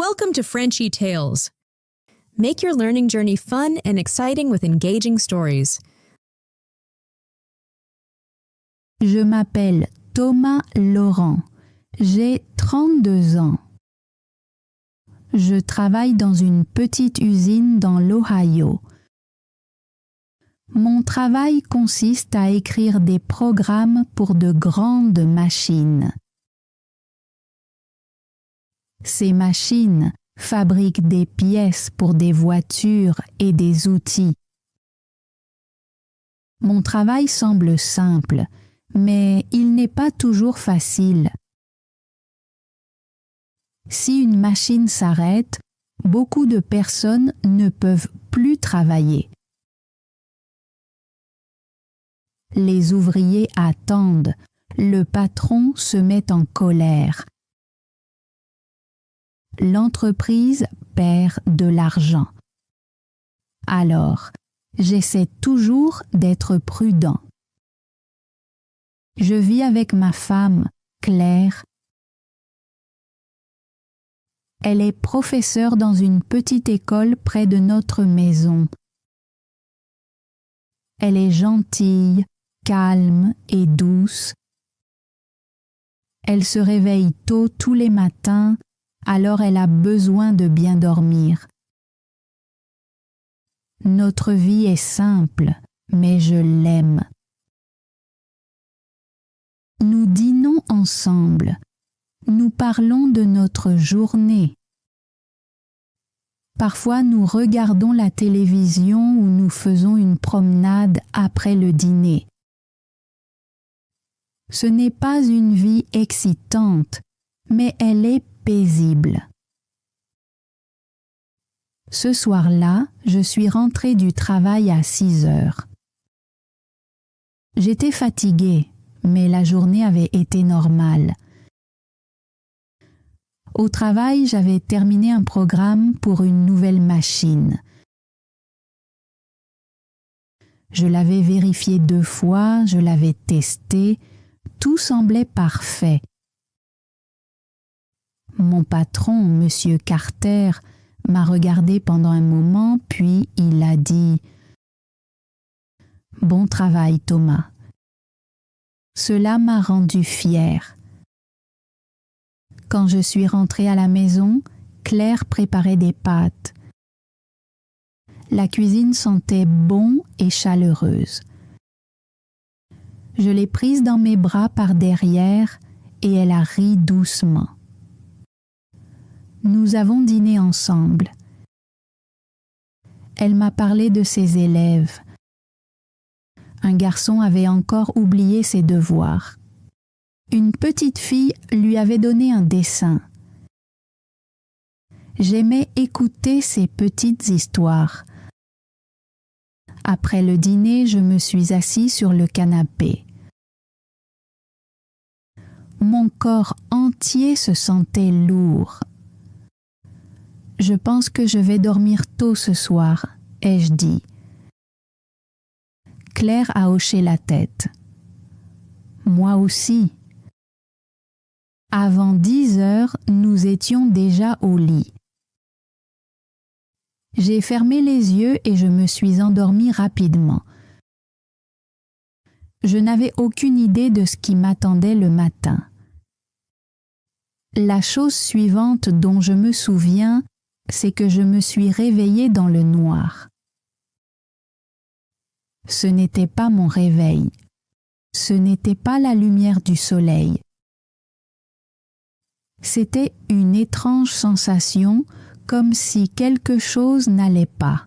Welcome to Frenchy Tales. Make your learning journey fun and exciting with engaging stories. Je m'appelle Thomas Laurent. J'ai 32 ans. Je travaille dans une petite usine dans l'Ohio. Mon travail consiste à écrire des programmes pour de grandes machines. Ces machines fabriquent des pièces pour des voitures et des outils. Mon travail semble simple, mais il n'est pas toujours facile. Si une machine s'arrête, beaucoup de personnes ne peuvent plus travailler. Les ouvriers attendent, le patron se met en colère. L'entreprise perd de l'argent. Alors, j'essaie toujours d'être prudent. Je vis avec ma femme, Claire. Elle est professeure dans une petite école près de notre maison. Elle est gentille, calme et douce. Elle se réveille tôt tous les matins, alors elle a besoin de bien dormir. Notre vie est simple, mais je l'aime. Nous dînons ensemble. Nous parlons de notre journée. Parfois, nous regardons la télévision ou nous faisons une promenade après le dîner. Ce n'est pas une vie excitante, mais elle est paisible. Ce soir-là, je suis rentrée du travail à 6 heures. J'étais fatiguée, mais la journée avait été normale. Au travail, j'avais terminé un programme pour une nouvelle machine. Je l'avais vérifié 2 fois, je l'avais testé, tout semblait parfait. Mon patron, M. Carter, m'a regardé pendant un moment, puis il a dit « Bon travail, Thomas. » Cela m'a rendu fière. Quand je suis rentrée à la maison, Claire préparait des pâtes. La cuisine sentait bon et chaleureuse. Je l'ai prise dans mes bras par derrière et elle a ri doucement. Nous avons dîné ensemble. Elle m'a parlé de ses élèves. Un garçon avait encore oublié ses devoirs. Une petite fille lui avait donné un dessin. J'aimais écouter ces petites histoires. Après le dîner, je me suis assise sur le canapé. Mon corps entier se sentait lourd. Je pense que je vais dormir tôt ce soir, ai-je dit. Claire a hoché la tête. Moi aussi. Avant 10 heures, nous étions déjà au lit. J'ai fermé les yeux et je me suis endormie rapidement. Je n'avais aucune idée de ce qui m'attendait le matin. La chose suivante dont je me souviens, c'est que je me suis réveillée dans le noir. Ce n'était pas mon réveil. Ce n'était pas la lumière du soleil. C'était une étrange sensation, comme si quelque chose n'allait pas.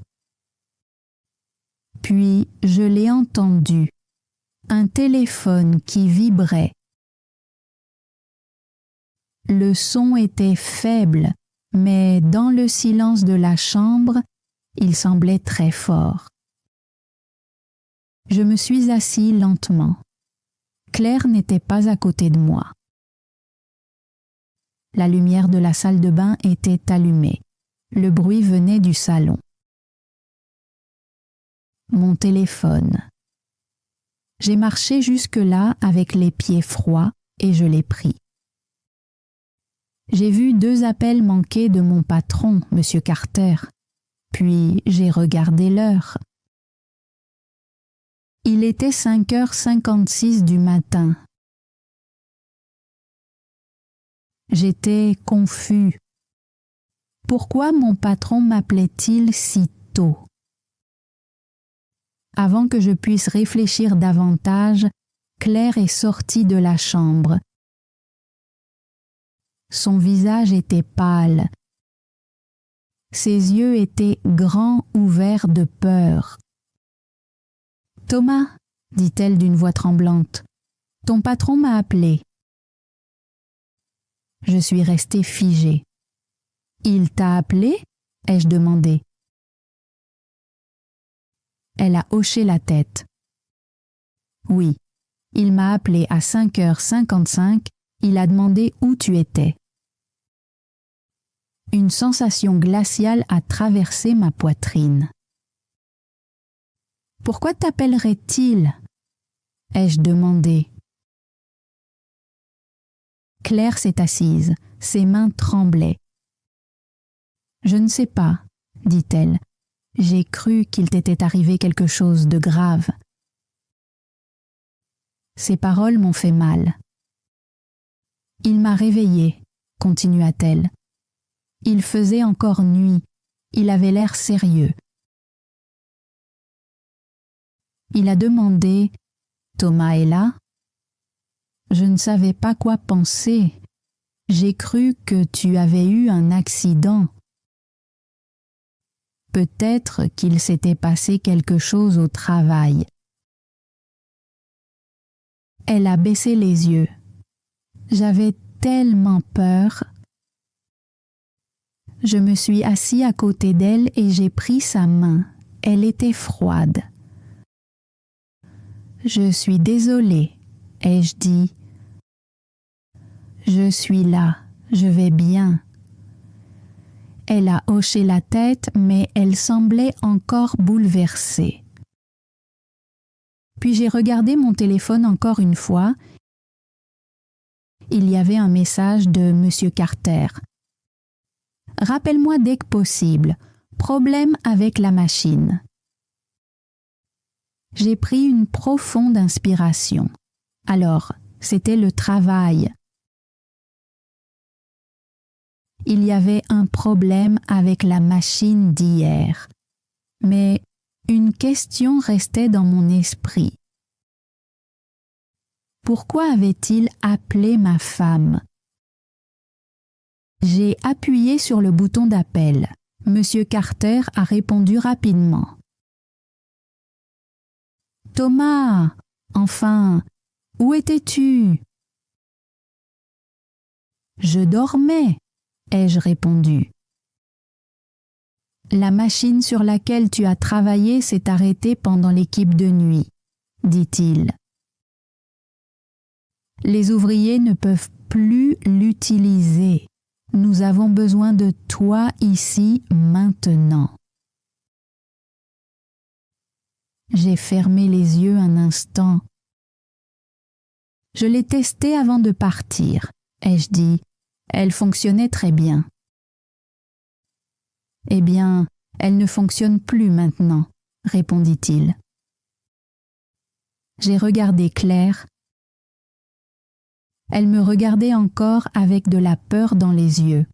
Puis je l'ai entendu, un téléphone qui vibrait. Le son était faible, mais dans le silence de la chambre, il semblait très fort. Je me suis assis lentement. Claire n'était pas à côté de moi. La lumière de la salle de bain était allumée. Le bruit venait du salon. Mon téléphone. J'ai marché jusque-là avec les pieds froids et je l'ai pris. J'ai vu 2 appels manqués de mon patron, Monsieur Carter. Puis j'ai regardé l'heure. Il était 5h56 du matin. J'étais confus. Pourquoi mon patron m'appelait-il si tôt? Avant que je puisse réfléchir davantage, Claire est sortie de la chambre. Son visage était pâle. Ses yeux étaient grands ouverts de peur. « Thomas, dit-elle d'une voix tremblante, ton patron m'a appelé. » Je suis restée figée. « Il t'a appelé ?» ai-je demandé. Elle a hoché la tête. « Oui, il m'a appelé à 5h55, il a demandé où tu étais. » Une sensation glaciale a traversé ma poitrine. « Pourquoi t'appellerait-il » ai-je demandé. Claire s'est assise, ses mains tremblaient. « Je ne sais pas, » dit-elle. « J'ai cru qu'il t'était arrivé quelque chose de grave. » Ces paroles m'ont fait mal. « Il m'a réveillée, » continua-t-elle. « Il faisait encore nuit, il avait l'air sérieux. » Il a demandé « Thomas est là ?» Je ne savais pas quoi penser. J'ai cru que tu avais eu un accident. Peut-être qu'il s'était passé quelque chose au travail. Elle a baissé les yeux. J'avais tellement peur. Je me suis assis à côté d'elle et j'ai pris sa main. Elle était froide. « Je suis désolée, » ai-je dit. « Je suis là, je vais bien. » Elle a hoché la tête, mais elle semblait encore bouleversée. Puis j'ai regardé mon téléphone encore une fois. Il y avait un message de Monsieur Carter. « Rappelle-moi dès que possible. Problème avec la machine. » J'ai pris une profonde inspiration. Alors, c'était le travail. Il y avait un problème avec la machine d'hier. Mais une question restait dans mon esprit. Pourquoi avait-il appelé ma femme? J'ai appuyé sur le bouton d'appel. Monsieur Carter a répondu rapidement. « Thomas, enfin, où étais-tu? » « Je dormais, » ai-je répondu. « La machine sur laquelle tu as travaillé s'est arrêtée pendant l'équipe de nuit, » dit-il. « Les ouvriers ne peuvent plus l'utiliser. Nous avons besoin de toi ici maintenant. » J'ai fermé les yeux un instant. « Je l'ai testée avant de partir, » ai-je dit. « Elle fonctionnait très bien. » « Eh bien, elle ne fonctionne plus maintenant, » répondit-il. J'ai regardé Claire. Elle me regardait encore avec de la peur dans les yeux.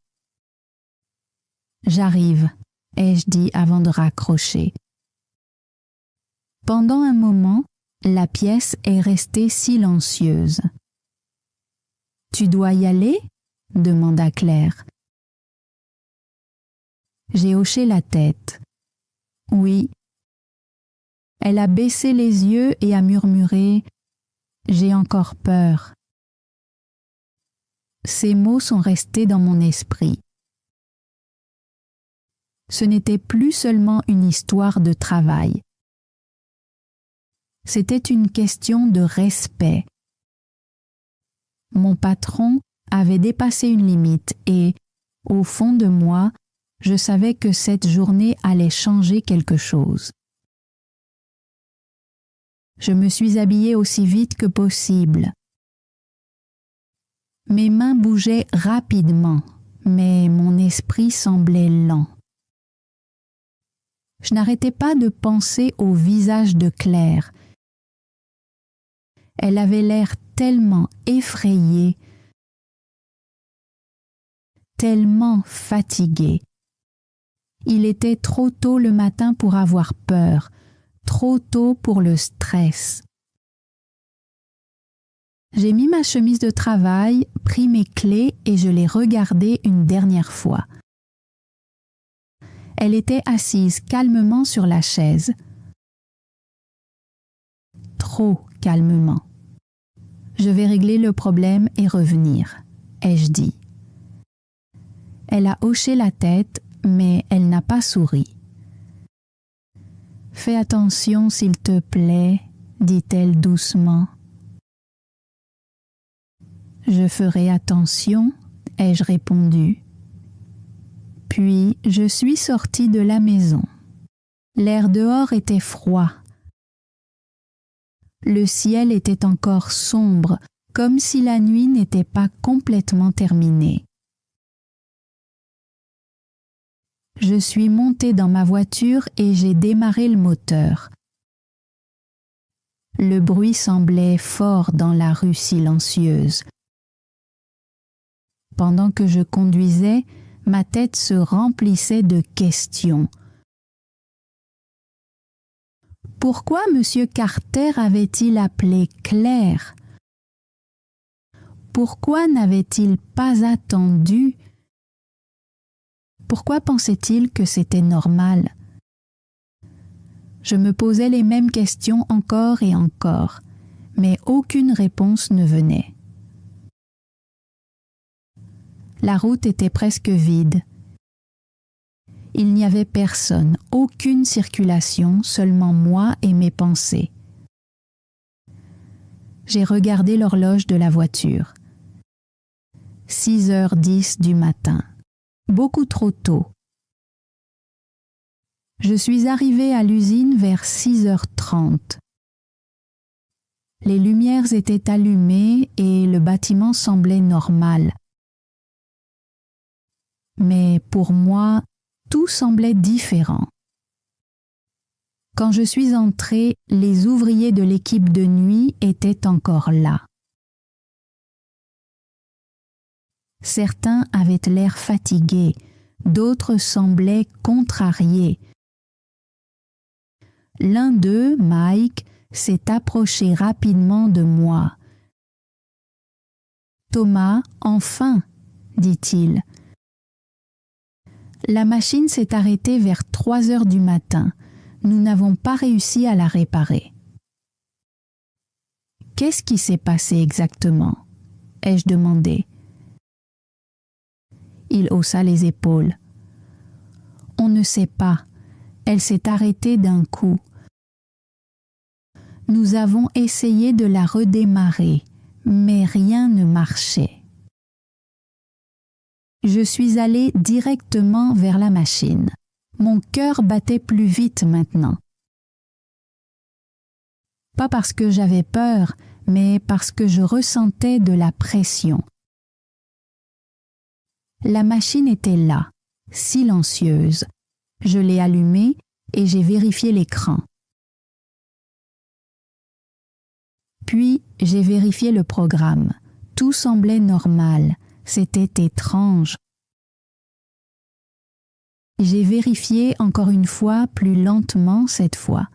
« J'arrive, » ai-je dit avant de raccrocher. Pendant un moment, la pièce est restée silencieuse. « Tu dois y aller ?» demanda Claire. J'ai hoché la tête. « Oui. » Elle a baissé les yeux et a murmuré « J'ai encore peur. » Ces mots sont restés dans mon esprit. Ce n'était plus seulement une histoire de travail. C'était une question de respect. Mon patron avait dépassé une limite et, au fond de moi, je savais que cette journée allait changer quelque chose. Je me suis habillée aussi vite que possible. Mes mains bougeaient rapidement, mais mon esprit semblait lent. Je n'arrêtais pas de penser au visage de Claire. Elle avait l'air tellement effrayée, tellement fatiguée. Il était trop tôt le matin pour avoir peur, trop tôt pour le stress. J'ai mis ma chemise de travail, pris mes clés et je l'ai regardée une dernière fois. Elle était assise calmement sur la chaise. Trop calmement. Je vais régler le problème et revenir, ai-je dit. Elle a hoché la tête, mais elle n'a pas souri. « Fais attention, s'il te plaît, » dit-elle doucement. « Je ferai attention, » ai-je répondu. Puis je suis sortie de la maison. L'air dehors était froid. Le ciel était encore sombre, comme si la nuit n'était pas complètement terminée. Je suis montée dans ma voiture et j'ai démarré le moteur. Le bruit semblait fort dans la rue silencieuse. Pendant que je conduisais, ma tête se remplissait de questions. Pourquoi M. Carter avait-il appelé Claire? Pourquoi n'avait-il pas attendu? Pourquoi pensait-il que c'était normal? Je me posais les mêmes questions encore et encore, mais aucune réponse ne venait. La route était presque vide. Il n'y avait personne, aucune circulation, seulement moi et mes pensées. J'ai regardé l'horloge de la voiture. 6h10 du matin. Beaucoup trop tôt. Je suis arrivée à l'usine vers 6h30. Les lumières étaient allumées et le bâtiment semblait normal. Mais pour moi, tout semblait différent. Quand je suis entrée, les ouvriers de l'équipe de nuit étaient encore là. Certains avaient l'air fatigués, d'autres semblaient contrariés. L'un d'eux, Mike, s'est approché rapidement de moi. « Thomas, enfin !» dit-il. La machine s'est arrêtée vers 3h du matin. Nous n'avons pas réussi à la réparer. « Qu'est-ce qui s'est passé exactement ?» ai-je demandé. Il haussa les épaules. « On ne sait pas. Elle s'est arrêtée d'un coup. Nous avons essayé de la redémarrer, mais rien ne marchait. Je suis allée directement vers la machine. Mon cœur battait plus vite maintenant. Pas parce que j'avais peur, mais parce que je ressentais de la pression. La machine était là, silencieuse. Je l'ai allumée et j'ai vérifié l'écran. Puis j'ai vérifié le programme. Tout semblait normal. C'était étrange. J'ai vérifié encore une fois, plus lentement cette fois.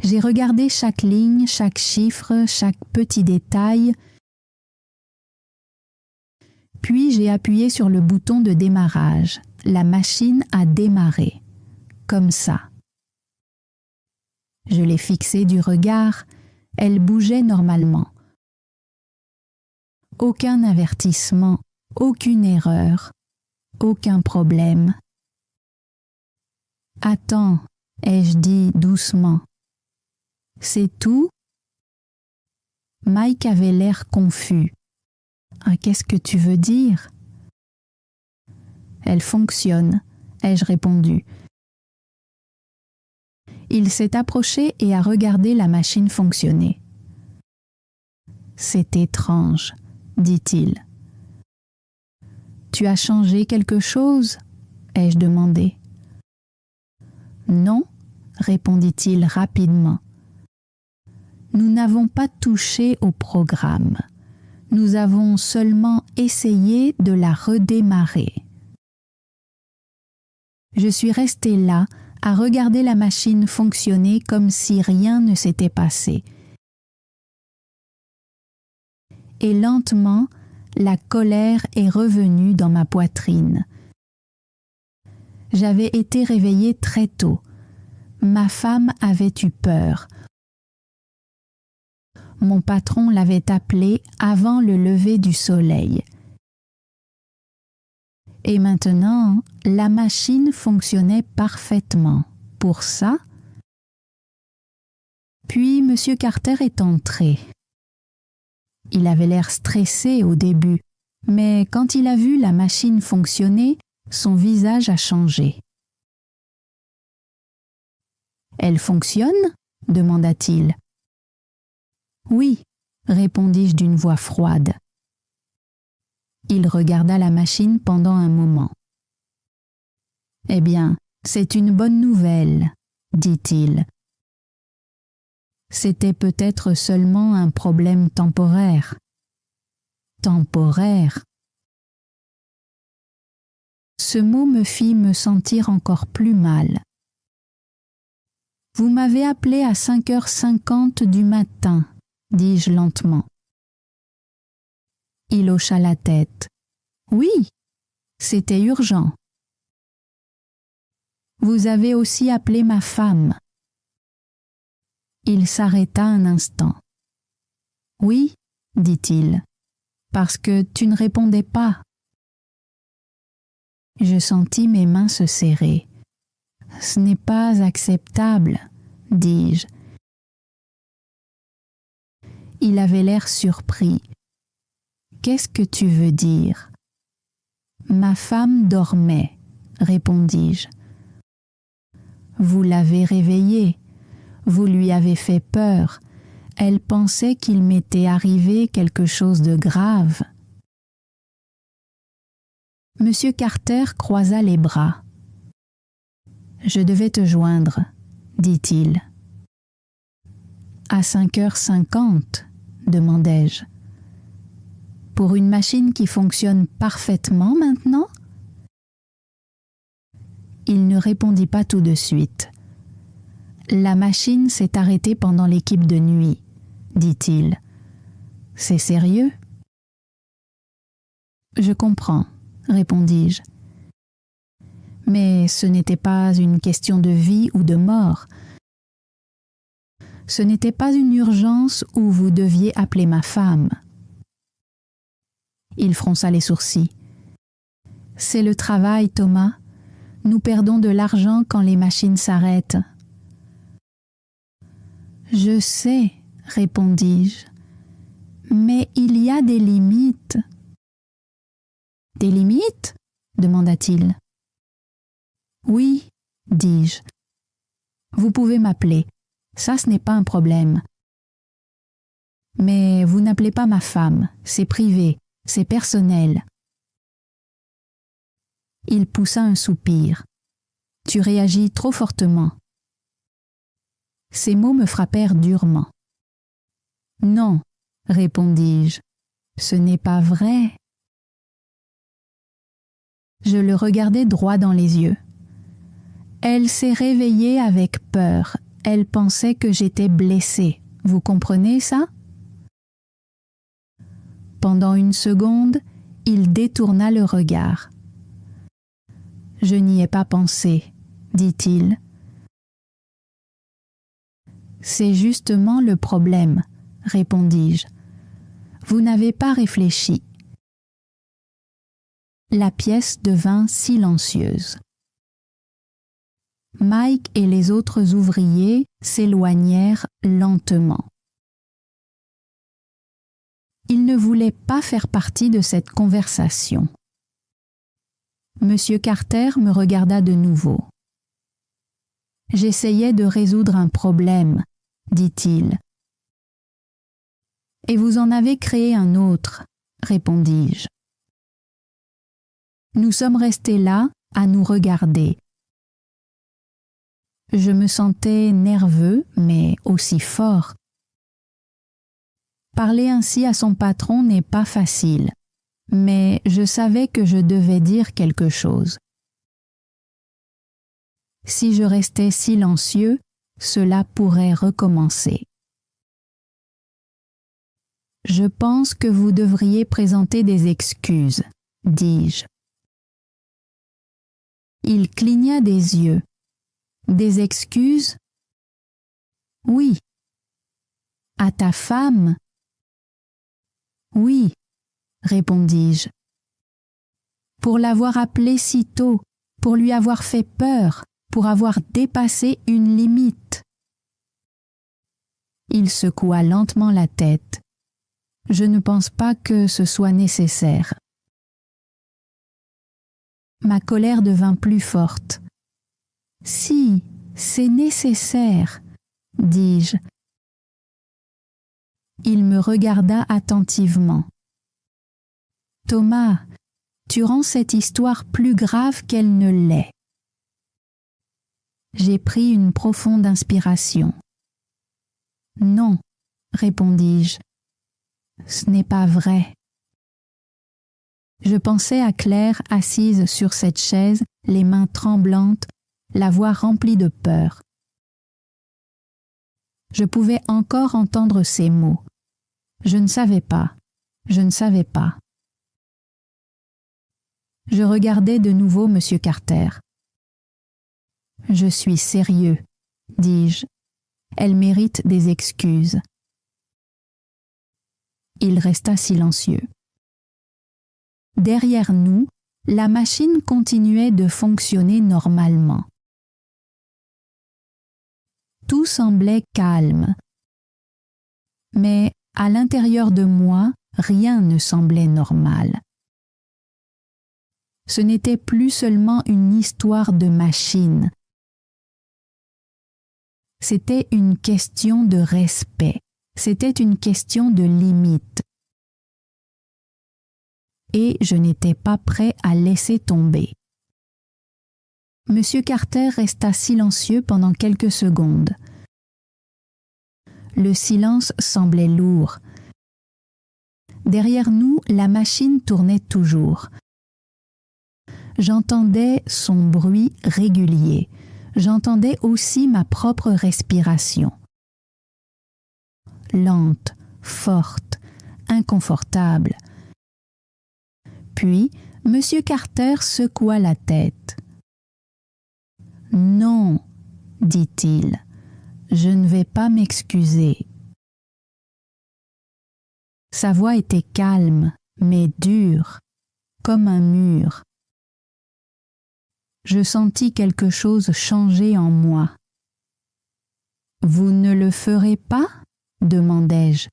J'ai regardé chaque ligne, chaque chiffre, chaque petit détail. Puis j'ai appuyé sur le bouton de démarrage. La machine a démarré. Comme ça. Je l'ai fixée du regard. Elle bougeait normalement. Aucun avertissement, aucune erreur, aucun problème. « Attends » ai-je dit doucement. « C'est tout ?» Mike avait l'air confus. « Qu'est-ce que tu veux dire ?» « Elle fonctionne » ai-je répondu. Il s'est approché et a regardé la machine fonctionner. « C'est étrange » dit-il. Tu as changé quelque chose ? ai-je demandé. Non, répondit-il rapidement. Nous n'avons pas touché au programme. Nous avons seulement essayé de la redémarrer. Je suis resté là à regarder la machine fonctionner comme si rien ne s'était passé. Et lentement, la colère est revenue dans ma poitrine. J'avais été réveillée très tôt. Ma femme avait eu peur. Mon patron l'avait appelée avant le lever du soleil. Et maintenant, la machine fonctionnait parfaitement. Pour ça, puis M. Carter est entré. Il avait l'air stressé au début, mais quand il a vu la machine fonctionner, son visage a changé. « Elle fonctionne ?» demanda-t-il. « Oui, » répondis-je d'une voix froide. Il regarda la machine pendant un moment. « Eh bien, c'est une bonne nouvelle, » dit-il. C'était peut-être seulement un problème temporaire. Temporaire. Ce mot me fit me sentir encore plus mal. Vous m'avez appelé à 5h50 du matin, dis-je lentement. Il hocha la tête. Oui, c'était urgent. Vous avez aussi appelé ma femme. Il s'arrêta un instant. Oui, dit-il, parce que tu ne répondais pas. Je sentis mes mains se serrer. Ce n'est pas acceptable, dis-je. Il avait l'air surpris. Qu'est-ce que tu veux dire ? Ma femme dormait, répondis-je. Vous l'avez réveillée. Vous lui avez fait peur. Elle pensait qu'il m'était arrivé quelque chose de grave. Monsieur Carter croisa les bras. « Je devais te joindre, » dit-il. « À 5h50, demandai-je. « Pour une machine qui fonctionne parfaitement maintenant ?» Il ne répondit pas tout de suite. « La machine s'est arrêtée pendant l'équipe de nuit, » dit-il. « C'est sérieux ? » « Je comprends, » répondis-je. « Mais ce n'était pas une question de vie ou de mort. Ce n'était pas une urgence où vous deviez appeler ma femme. » Il fronça les sourcils. « C'est le travail, Thomas. Nous perdons de l'argent quand les machines s'arrêtent. » « Je sais, » répondis-je, « mais il y a des limites. » « Des limites ? » demanda-t-il. « Oui, dis-je. Vous pouvez m'appeler. Ça, ce n'est pas un problème. Mais vous n'appelez pas ma femme. C'est privé, c'est personnel. » Il poussa un soupir. « Tu réagis trop fortement. » Ces mots me frappèrent durement. « Non, » répondis-je, « ce n'est pas vrai. » Je le regardai droit dans les yeux. Elle s'est réveillée avec peur. Elle pensait que j'étais blessée. Vous comprenez ça ? Pendant une seconde, il détourna le regard. « Je n'y ai pas pensé, » dit-il. « C'est justement le problème, » répondis-je. « Vous n'avez pas réfléchi. » La pièce devint silencieuse. Mike et les autres ouvriers s'éloignèrent lentement. Ils ne voulaient pas faire partie de cette conversation. Monsieur Carter me regarda de nouveau. « J'essayais de résoudre un problème, » dit-il. « Et vous en avez créé un autre, » répondis-je. Nous sommes restés là, à nous regarder. Je me sentais nerveux, mais aussi fort. Parler ainsi à son patron n'est pas facile, mais je savais que je devais dire quelque chose. Si je restais silencieux, cela pourrait recommencer. Je pense que vous devriez présenter des excuses, dis-je. Il cligna des yeux. Des excuses? Oui. À ta femme? Oui, répondis-je. Pour l'avoir appelée si tôt, pour lui avoir fait peur, pour avoir dépassé une limite. Il secoua lentement la tête. Je ne pense pas que ce soit nécessaire. Ma colère devint plus forte. Si, c'est nécessaire, dis-je. Il me regarda attentivement. Thomas, tu rends cette histoire plus grave qu'elle ne l'est. J'ai pris une profonde inspiration. Non, répondis-je. Ce n'est pas vrai. Je pensais à Claire assise sur cette chaise, les mains tremblantes, la voix remplie de peur. Je pouvais encore entendre ces mots. Je ne savais pas. Je ne savais pas. Je regardais de nouveau M. Carter. Je suis sérieux, dis-je. Elle mérite des excuses. Il resta silencieux. Derrière nous, la machine continuait de fonctionner normalement. Tout semblait calme. Mais à l'intérieur de moi, rien ne semblait normal. Ce n'était plus seulement une histoire de machine. C'était une question de respect. C'était une question de limite. Et je n'étais pas prêt à laisser tomber. Monsieur Carter resta silencieux pendant quelques secondes. Le silence semblait lourd. Derrière nous, la machine tournait toujours. J'entendais son bruit régulier. J'entendais aussi ma propre respiration. Lente, forte, inconfortable. Puis, M. Carter secoua la tête. « Non, dit-il, je ne vais pas m'excuser. » Sa voix était calme, mais dure, comme un mur. Je sentis quelque chose changer en moi. « Vous ne le ferez pas ?» demandai-je.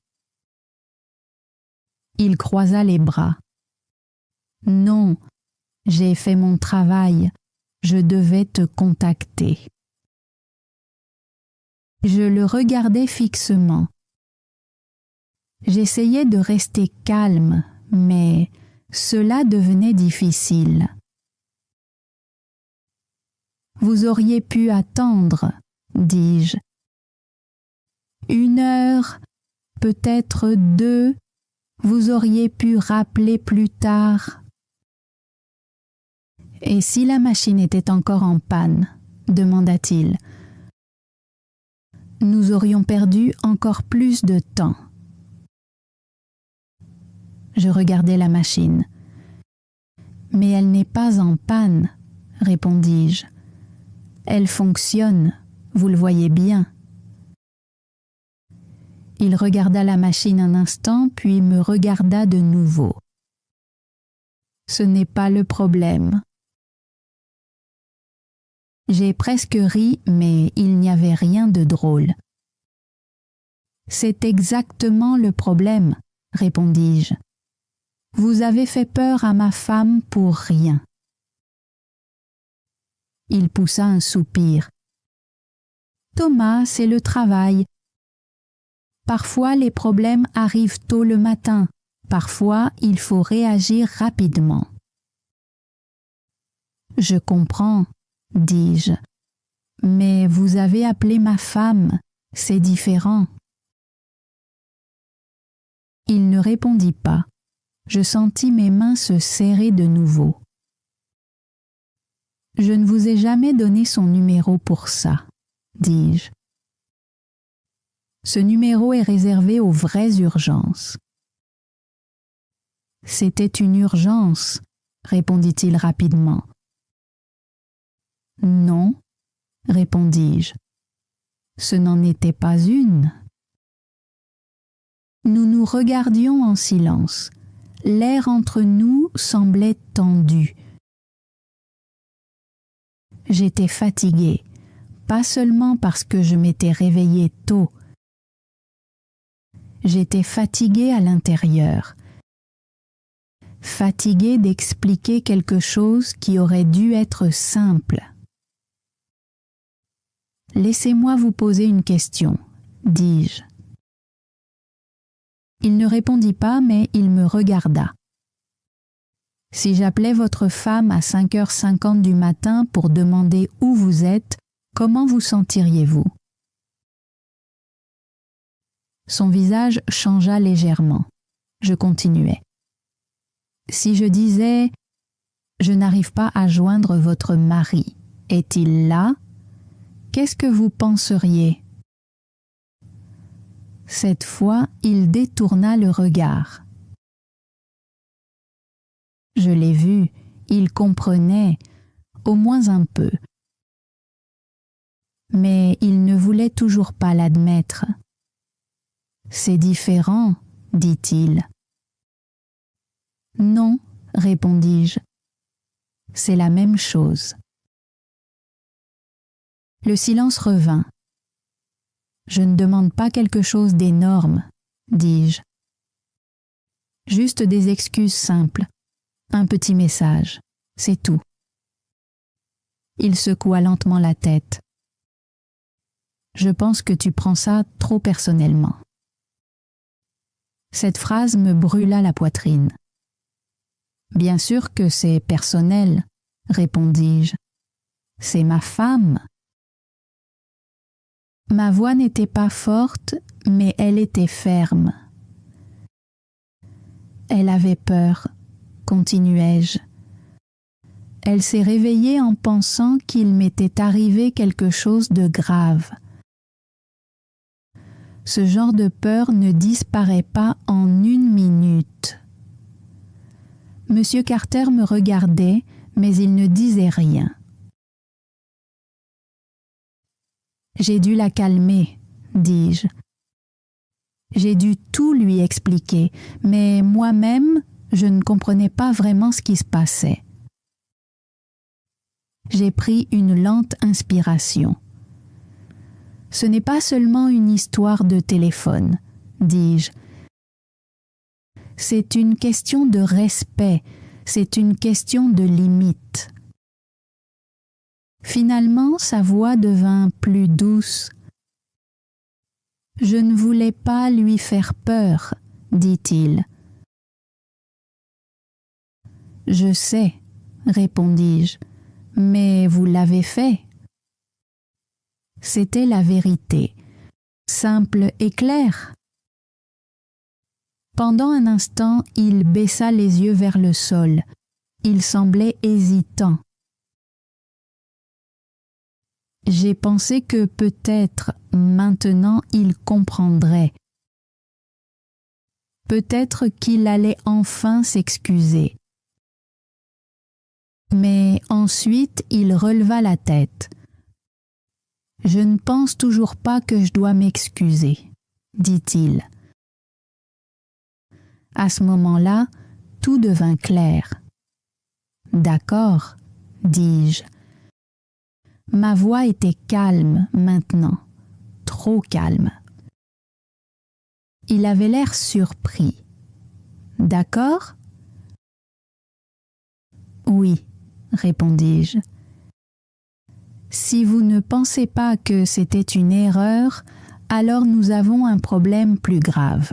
Il croisa les bras. « Non, j'ai fait mon travail. Je devais te contacter. » Je le regardais fixement. J'essayais de rester calme, mais cela devenait difficile. « Vous auriez pu attendre, dis-je. 1 heure, peut-être 2, vous auriez pu rappeler plus tard. » « Et si la machine était encore en panne ?» demanda-t-il. « Nous aurions perdu encore plus de temps. » Je regardais la machine. « Mais elle n'est pas en panne, » répondis-je. « Elle fonctionne, vous le voyez bien. » Il regarda la machine un instant, puis me regarda de nouveau. « Ce n'est pas le problème. » J'ai presque ri, mais il n'y avait rien de drôle. « C'est exactement le problème, » répondis-je. « Vous avez fait peur à ma femme pour rien. » Il poussa un soupir. « Thomas, c'est le travail. Parfois les problèmes arrivent tôt le matin, Parfois, il faut réagir rapidement. Je comprends, dis-je, mais vous avez appelé ma femme, c'est différent. Il ne répondit pas. Je sentis mes mains se serrer de nouveau. Je ne vous ai jamais donné son numéro pour ça, dis-je. Ce numéro est réservé aux vraies urgences. C'était une urgence, répondit-il rapidement. Non, répondis-je. Ce n'en était pas une. Nous nous regardions en silence. L'air entre nous semblait tendu. J'étais fatiguée, pas seulement parce que je m'étais réveillée tôt. J'étais fatiguée à l'intérieur. Fatiguée d'expliquer quelque chose qui aurait dû être simple. Laissez-moi vous poser une question, dis-je. Il ne répondit pas, mais il me regarda. Si j'appelais votre femme à 5h50 du matin pour demander où vous êtes, comment vous sentiriez-vous? Son visage changea légèrement. Je continuai. Si je disais « Je n'arrive pas à joindre votre mari, est-il là ?» qu'est-ce que vous penseriez? Cette fois, il détourna le regard. Je l'ai vu, il comprenait, au moins un peu. Mais il ne voulait toujours pas l'admettre. C'est différent, dit-il. Non, répondis-je. C'est la même chose. Le silence revint. Je ne demande pas quelque chose d'énorme, dis-je. Juste des excuses simples, un petit message, c'est tout. Il secoua lentement la tête. Je pense que tu prends ça trop personnellement. Cette phrase me brûla la poitrine. Bien sûr que c'est personnel, répondis-je. C'est ma femme. Ma voix n'était pas forte, mais elle était ferme. Elle avait peur, continuai-je. Elle s'est réveillée en pensant qu'il m'était arrivé quelque chose de grave. Ce genre de peur ne disparaît pas en une minute. Monsieur Carter me regardait, mais il ne disait rien. J'ai dû la calmer, dis-je. J'ai dû tout lui expliquer, mais moi-même, je ne comprenais pas vraiment ce qui se passait. J'ai pris une lente inspiration. Ce n'est pas seulement une histoire de téléphone, dis-je. C'est une question de respect, c'est une question de limite. Finalement, sa voix devint plus douce. Je ne voulais pas lui faire peur, dit-il. Je sais, répondis-je, mais vous l'avez fait. C'était la vérité, simple et claire. Pendant un instant, il baissa les yeux vers le sol. Il semblait hésitant. J'ai pensé que peut-être, maintenant, il comprendrait. Peut-être qu'il allait enfin s'excuser. Mais ensuite, il releva la tête. « Je ne pense toujours pas que je dois m'excuser, » dit-il. À ce moment-là, tout devint clair. « D'accord, » dis-je. Ma voix était calme maintenant, trop calme. Il avait l'air surpris. « D'accord ? » « Oui, » répondis-je. « Si vous ne pensez pas que c'était une erreur, alors nous avons un problème plus grave. »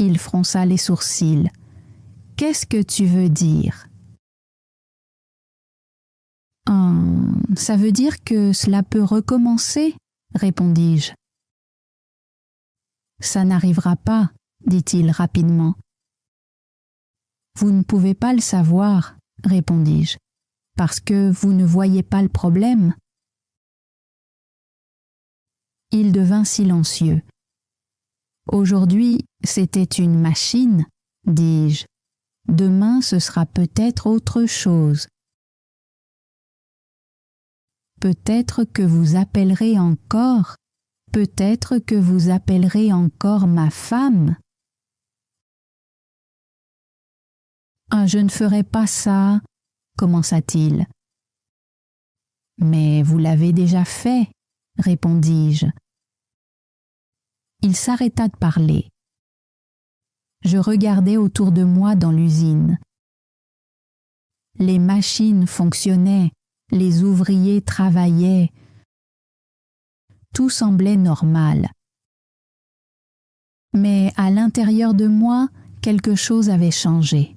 Il fronça les sourcils. « Qu'est-ce que tu veux dire ?»« Ça veut dire que cela peut recommencer, » répondis-je. « Ça n'arrivera pas, » dit-il rapidement. « Vous ne pouvez pas le savoir, » répondis-je, « parce que vous ne voyez pas le problème. » Il devint silencieux. « Aujourd'hui, c'était une machine, » dis-je. « Demain, ce sera peut-être autre chose. Peut-être que vous appellerez encore, peut-être que vous appellerez encore ma femme. »« Ah, je ne ferai pas ça, » commença-t-il. « Mais vous l'avez déjà fait, » répondis-je. Il s'arrêta de parler. Je regardais autour de moi dans l'usine. Les machines fonctionnaient, les ouvriers travaillaient. Tout semblait normal. Mais à l'intérieur de moi, quelque chose avait changé.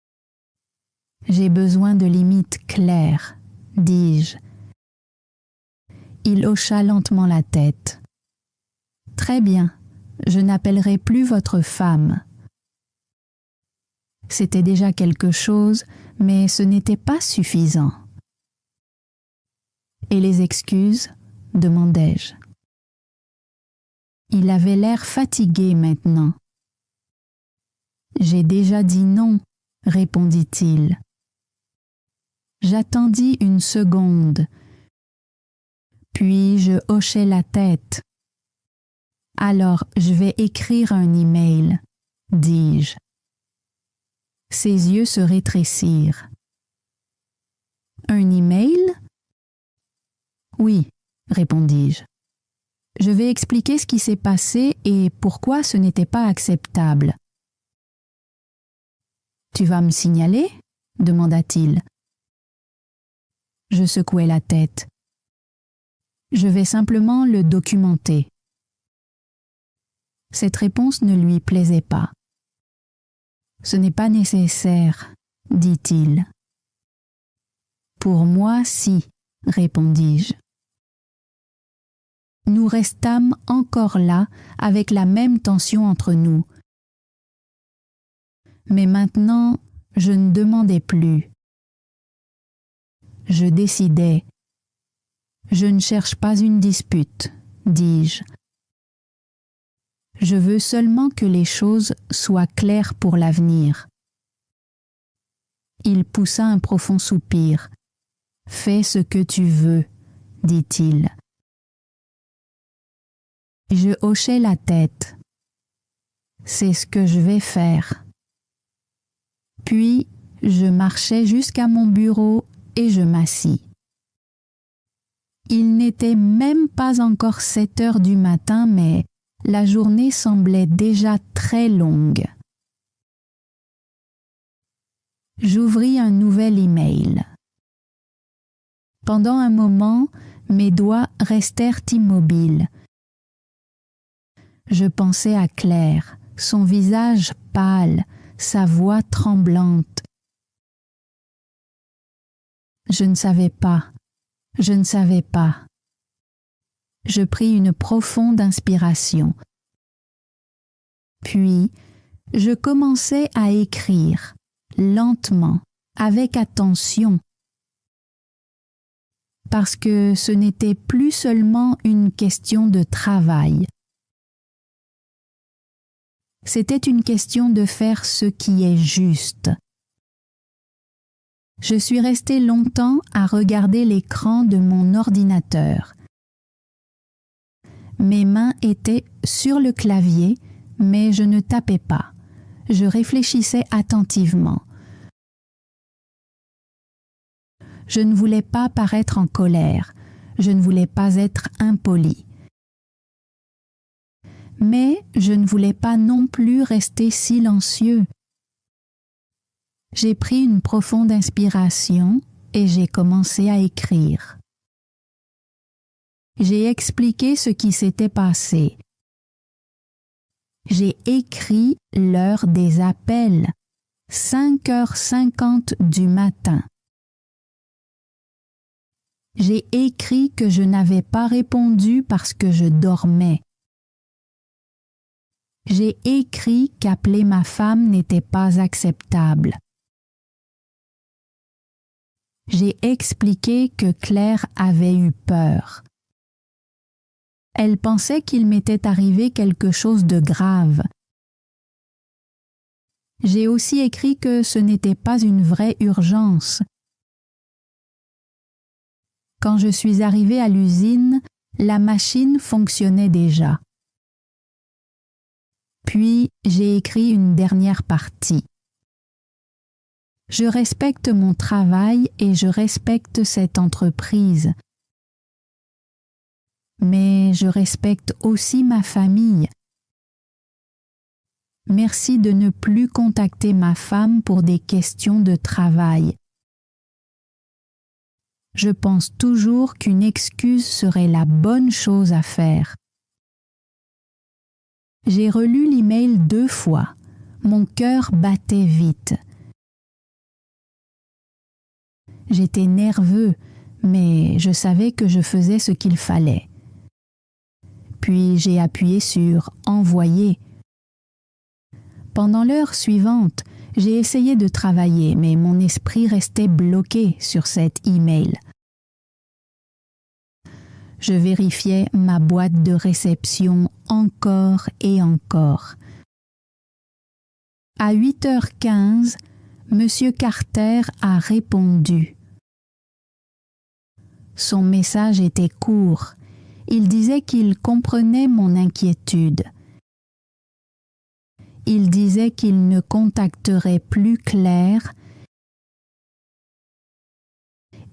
« J'ai besoin de limites claires, » dis-je. Il hocha lentement la tête. « Très bien. Je n'appellerai plus votre femme. » C'était déjà quelque chose, mais ce n'était pas suffisant. « Et les excuses ?» demandai-je. Il avait l'air fatigué maintenant. « J'ai déjà dit non, » répondit-il. J'attendis une seconde, puis je hochai la tête. « Alors, je vais écrire un email, » dis-je. Ses yeux se rétrécirent. « Un email ? » ?»« Oui, » répondis-je. « Je vais expliquer ce qui s'est passé et pourquoi ce n'était pas acceptable. »« Tu vas me signaler ? » demanda-t-il. Je secouai la tête. « Je vais simplement le documenter. » Cette réponse ne lui plaisait pas. « Ce n'est pas nécessaire, » dit-il. « Pour moi, si, » répondis-je. Nous restâmes encore là, avec la même tension entre nous. Mais maintenant, je ne demandais plus. Je décidais. « Je ne cherche pas une dispute, » dis-je. « Je veux seulement que les choses soient claires pour l'avenir. » Il poussa un profond soupir. « Fais ce que tu veux, » dit-il. Je hochai la tête. « C'est ce que je vais faire. » Puis, je marchai jusqu'à mon bureau et je m'assis. Il n'était même pas encore 7 heures du matin, mais la journée semblait déjà très longue. J'ouvris un nouvel email. Pendant un moment, mes doigts restèrent immobiles. Je pensais à Claire, son visage pâle, sa voix tremblante. Je ne savais pas. Je pris une profonde inspiration. Puis, je commençai à écrire, lentement, avec attention, parce que ce n'était plus seulement une question de travail. C'était une question de faire ce qui est juste. Je suis restée longtemps à regarder l'écran de mon ordinateur. Mes mains étaient sur le clavier, mais je ne tapais pas. Je réfléchissais attentivement. Je ne voulais pas paraître en colère. Je ne voulais pas être impolie. Mais je ne voulais pas non plus rester silencieux. J'ai pris une profonde inspiration et j'ai commencé à écrire. J'ai expliqué ce qui s'était passé. J'ai écrit l'heure des appels, 5h50 du matin. J'ai écrit que je n'avais pas répondu parce que je dormais. J'ai écrit qu'appeler ma femme n'était pas acceptable. J'ai expliqué que Claire avait eu peur. Elle pensait qu'il m'était arrivé quelque chose de grave. J'ai aussi écrit que ce n'était pas une vraie urgence. Quand je suis arrivée à l'usine, la machine fonctionnait déjà. Puis j'ai écrit une dernière partie. Je respecte mon travail et je respecte cette entreprise. Mais je respecte aussi ma famille. Merci de ne plus contacter ma femme pour des questions de travail. Je pense toujours qu'une excuse serait la bonne chose à faire. J'ai relu l'email 2 fois. Mon cœur battait vite. J'étais nerveux, mais je savais que je faisais ce qu'il fallait. Puis j'ai appuyé sur « Envoyer ». Pendant l'heure suivante, j'ai essayé de travailler, mais mon esprit restait bloqué sur cet email. Je vérifiais ma boîte de réception encore et encore. À 8h15, M. Carter a répondu. Son message était court. Il disait qu'il comprenait mon inquiétude. Il disait qu'il ne contacterait plus Claire.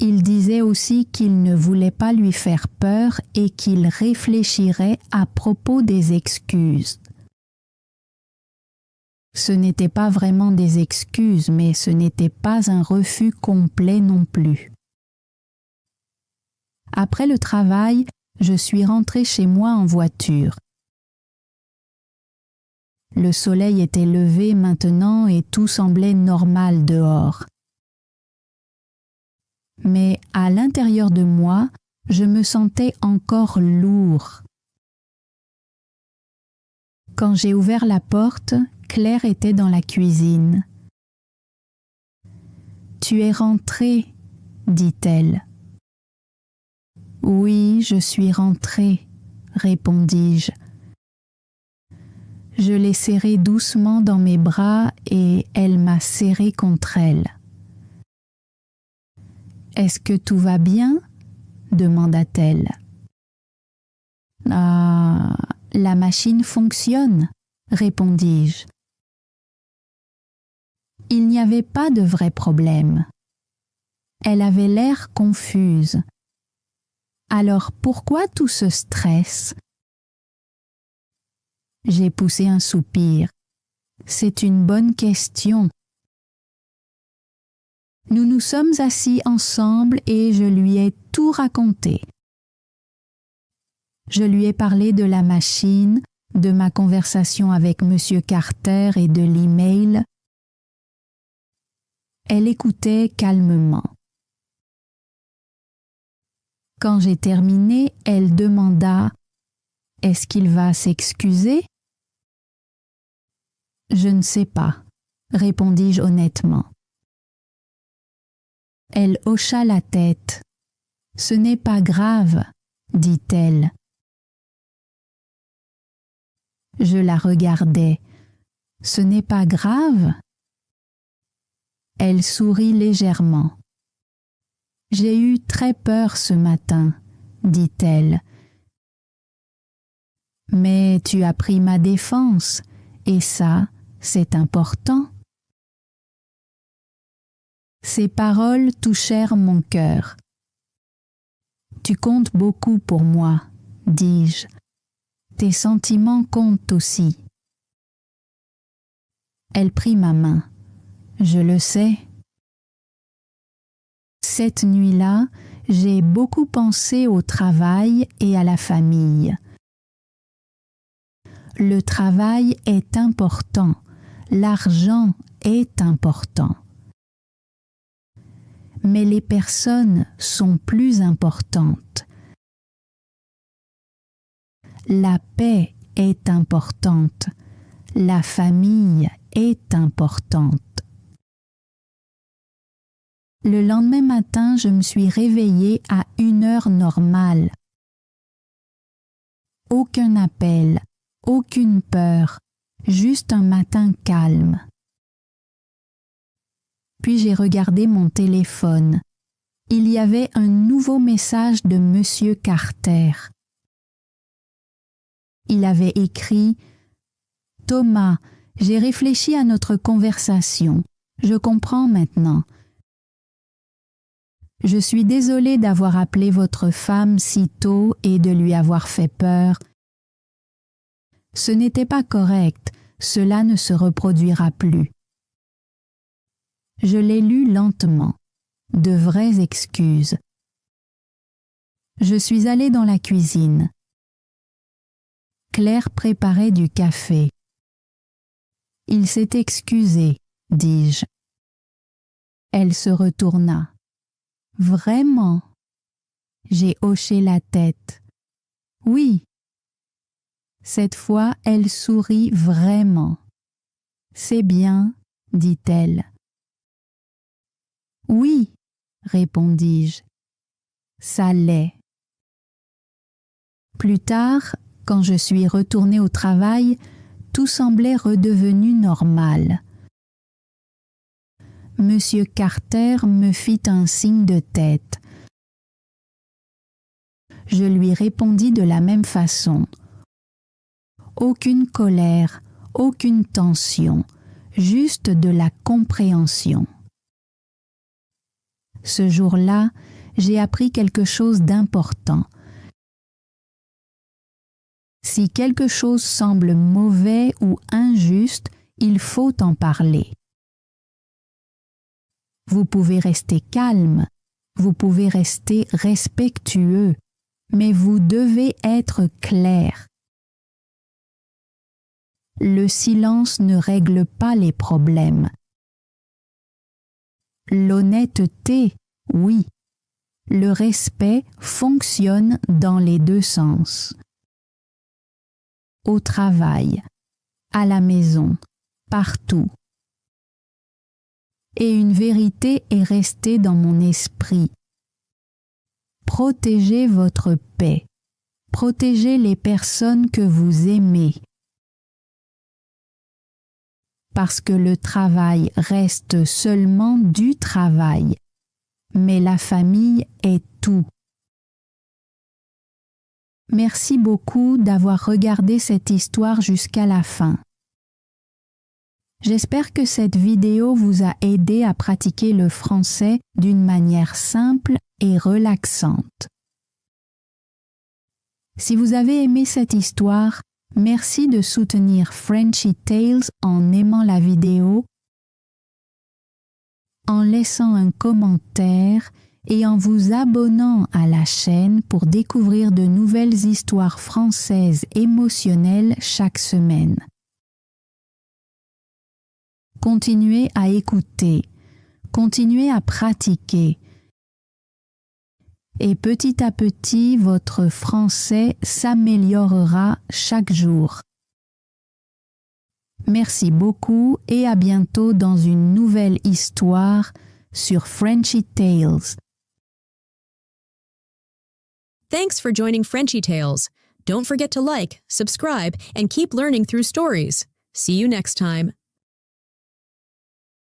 Il disait aussi qu'il ne voulait pas lui faire peur et qu'il réfléchirait à propos des excuses. Ce n'était pas vraiment des excuses, mais ce n'était pas un refus complet non plus. Après le travail, je suis rentrée chez moi en voiture. Le soleil était levé maintenant et tout semblait normal dehors. Mais à l'intérieur de moi, je me sentais encore lourd. Quand j'ai ouvert la porte, Claire était dans la cuisine. « Tu es rentrée, dit-elle. »« Oui, je suis rentrée, répondis-je. Je l'ai serrée doucement dans mes bras et elle m'a serré contre elle. « Est-ce que tout va bien ?» demanda-t-elle. « Ah, la machine fonctionne, répondis-je. Il n'y avait pas de vrai problème. Elle avait l'air confuse. Alors pourquoi tout ce stress ? J'ai poussé un soupir. C'est une bonne question. Nous nous sommes assis ensemble et je lui ai tout raconté. Je lui ai parlé de la machine, de ma conversation avec M. Carter et de l'email. Elle écoutait calmement. Quand j'ai terminé, elle demanda « Est-ce qu'il va s'excuser ?» « Je ne sais pas, » répondis-je honnêtement. Elle hocha la tête. « Ce n'est pas grave, » dit-elle. Je la regardais. « Ce n'est pas grave ?» Elle sourit légèrement. « J'ai eu très peur ce matin, » dit-elle. « Mais tu as pris ma défense, et ça, c'est important. » Ces paroles touchèrent mon cœur. « Tu comptes beaucoup pour moi, » dis-je. « Tes sentiments comptent aussi. » Elle prit ma main. « Je le sais. » Cette nuit-là, j'ai beaucoup pensé au travail et à la famille. Le travail est important. L'argent est important. Mais les personnes sont plus importantes. La paix est importante. La famille est importante. Le lendemain matin, je me suis réveillée à 1h normale. Aucun appel, aucune peur, juste un matin calme. Puis j'ai regardé mon téléphone. Il y avait un nouveau message de Monsieur Carter. Il avait écrit « Thomas, j'ai réfléchi à notre conversation. Je comprends maintenant. Je suis désolé d'avoir appelé votre femme si tôt et de lui avoir fait peur. Ce n'était pas correct, cela ne se reproduira plus. » Je l'ai lu lentement. De vraies excuses. Je suis allée dans la cuisine. Claire préparait du café. « Il s'est excusé, dis-je. » Elle se retourna. « Vraiment ?» J'ai hoché la tête. « Oui. » Cette fois, elle sourit vraiment. « C'est bien, » dit-elle. « Oui, » répondis-je. « Ça l'est. » Plus tard, quand je suis retournée au travail, tout semblait redevenu normal. Monsieur Carter me fit un signe de tête. Je lui répondis de la même façon. Aucune colère, aucune tension, juste de la compréhension. Ce jour-là, j'ai appris quelque chose d'important. Si quelque chose semble mauvais ou injuste, il faut en parler. Vous pouvez rester calme, vous pouvez rester respectueux, mais vous devez être clair. Le silence ne règle pas les problèmes. L'honnêteté, oui. Le respect fonctionne dans les deux sens. Au travail, à la maison, partout. Et une vérité est restée dans mon esprit. Protégez votre paix. Protégez les personnes que vous aimez. Parce que le travail reste seulement du travail, mais la famille est tout. Merci beaucoup d'avoir regardé cette histoire jusqu'à la fin. J'espère que cette vidéo vous a aidé à pratiquer le français d'une manière simple et relaxante. Si vous avez aimé cette histoire, merci de soutenir Frenchy Tales en aimant la vidéo, en laissant un commentaire et en vous abonnant à la chaîne pour découvrir de nouvelles histoires françaises émotionnelles chaque semaine. Continuez à écouter, continuez à pratiquer. Et petit à petit, votre français s'améliorera chaque jour. Merci beaucoup et à bientôt dans une nouvelle histoire sur Frenchy Tales. Thanks for joining Frenchy Tales. Don't forget to like, subscribe, and keep learning through stories. See you next time.